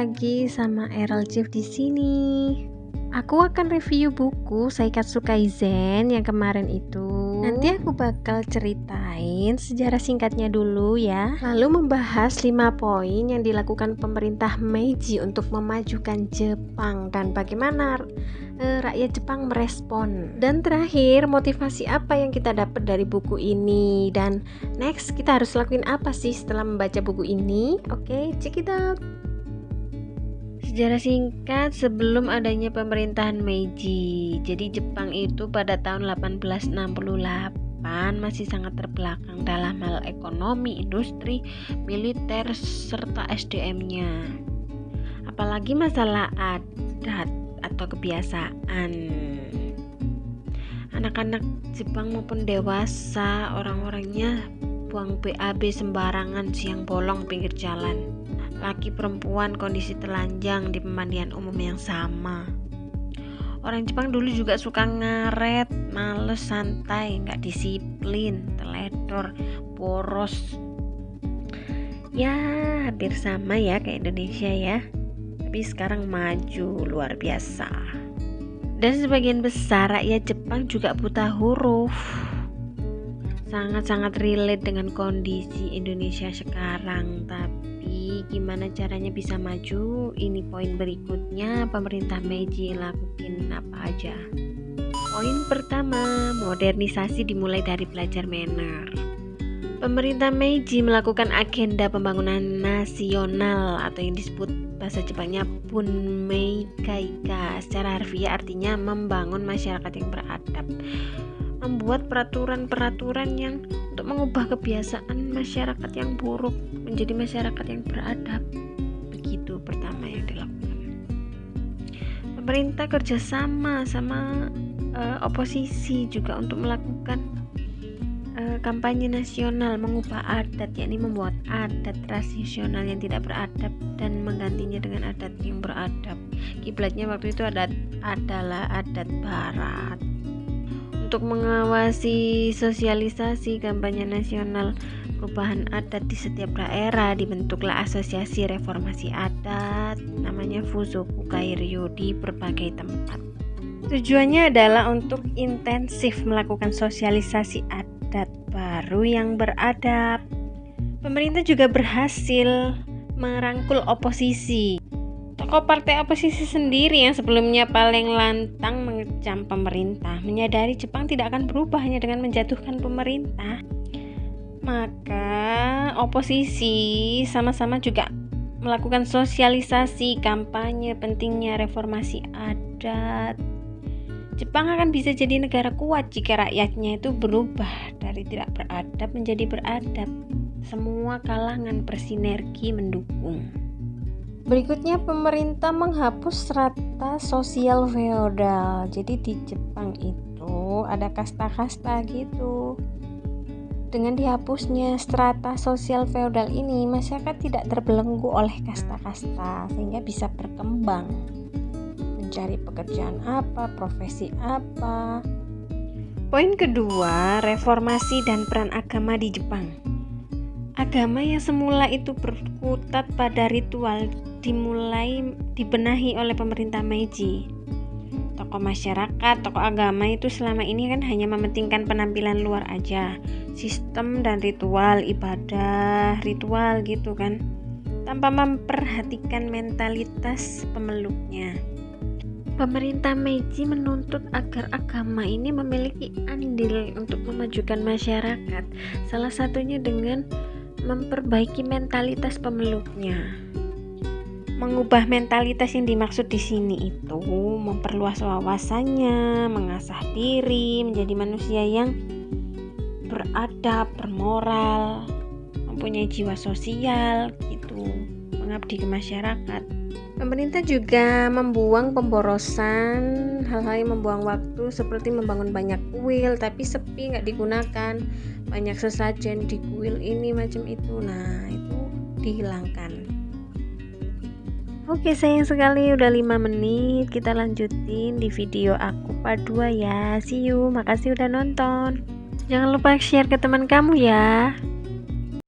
lagi sama Errol Chief di sini. Aku akan review buku Saikatsu Kaizen yang kemarin itu. Nanti aku bakal ceritain sejarah singkatnya dulu ya. Lalu membahas 5 poin yang dilakukan pemerintah Meiji untuk memajukan Jepang dan bagaimana rakyat Jepang merespon. Dan terakhir, motivasi apa yang kita dapat dari buku ini. Dan next, kita harus lakuin apa sih setelah membaca buku ini? Oke, check it out. Sejarah singkat sebelum adanya pemerintahan Meiji. Jadi Jepang itu pada tahun 1868 masih sangat terbelakang dalam hal ekonomi, industri, militer, serta SDM-nya. Apalagi masalah adat atau kebiasaan. Anak-anak Jepang maupun dewasa, orang-orangnya buang BAB sembarangan siang bolong pinggir jalan. Laki perempuan kondisi telanjang di pemandian umum yang sama. Orang Jepang dulu juga suka ngaret, males, santai, nggak disiplin, teledor, boros. Ya hampir sama ya kayak Indonesia ya. Tapi sekarang maju luar biasa. Dan sebagian besar rakyat Jepang juga buta huruf. Sangat-sangat relate dengan kondisi Indonesia sekarang. Tapi gimana caranya bisa maju? Ini poin berikutnya, pemerintah Meiji lakuin apa aja. Poin pertama, modernisasi dimulai dari belajar manner. Pemerintah Meiji melakukan agenda pembangunan nasional atau yang disebut bahasa Jepangnya Bunmei Kaika. Secara harfiah artinya membangun masyarakat yang beradab. Membuat peraturan-peraturan yang untuk mengubah kebiasaan masyarakat yang buruk menjadi masyarakat yang beradab. Begitu pertama yang dilakukan. Pemerintah kerjasama sama oposisi juga untuk melakukan kampanye nasional mengubah adat, yakni membuat adat tradisional yang tidak beradab dan menggantinya dengan adat yang beradab. Kiblatnya waktu itu adalah adat barat. Untuk mengawasi sosialisasi kampanye nasional perubahan adat di setiap daerah, dibentuklah asosiasi reformasi adat namanya Fuzoku Kairyu di berbagai tempat. Tujuannya adalah untuk intensif melakukan sosialisasi adat baru yang beradab. Pemerintah juga berhasil merangkul oposisi. Tokoh partai oposisi sendiri yang sebelumnya paling lantang mengecam pemerintah menyadari Jepang tidak akan berubah hanya dengan menjatuhkan pemerintah. Maka oposisi sama-sama juga melakukan sosialisasi kampanye pentingnya reformasi adat. Jepang akan bisa jadi negara kuat jika rakyatnya itu berubah dari tidak beradab menjadi beradab. Semua kalangan bersinergi mendukung. Berikutnya, pemerintah menghapus strata sosial feodal. Jadi di Jepang itu ada kasta-kasta gitu. Dengan dihapusnya strata sosial feodal ini, masyarakat tidak terbelenggu oleh kasta-kasta sehingga bisa berkembang. Mencari pekerjaan apa, profesi apa. Poin kedua, reformasi dan peran agama di Jepang. Agama yang semula itu berkutat pada ritual dimulai dibenahi oleh pemerintah Meiji. Tokoh masyarakat, tokoh agama itu selama ini kan hanya mementingkan penampilan luar aja, sistem dan ritual ibadah, ritual gitu kan, tanpa memperhatikan mentalitas pemeluknya. Pemerintah Meiji menuntut agar agama ini memiliki andil untuk memajukan masyarakat, salah satunya dengan memperbaiki mentalitas pemeluknya. Mengubah mentalitas yang dimaksud di sini itu memperluas wawasannya, mengasah diri menjadi manusia yang beradab, bermoral, mempunyai jiwa sosial gitu, mengabdi ke masyarakat. Pemerintah juga membuang pemborosan, hal-hal yang membuang waktu seperti membangun banyak kuil tapi sepi nggak digunakan, banyak sesajen di kuil ini macam itu. Nah itu dihilangkan. Oke, sayang sekali udah 5 menit. Kita lanjutin di video aku part 2 ya. See you, makasih udah nonton. Jangan lupa share ke teman kamu ya.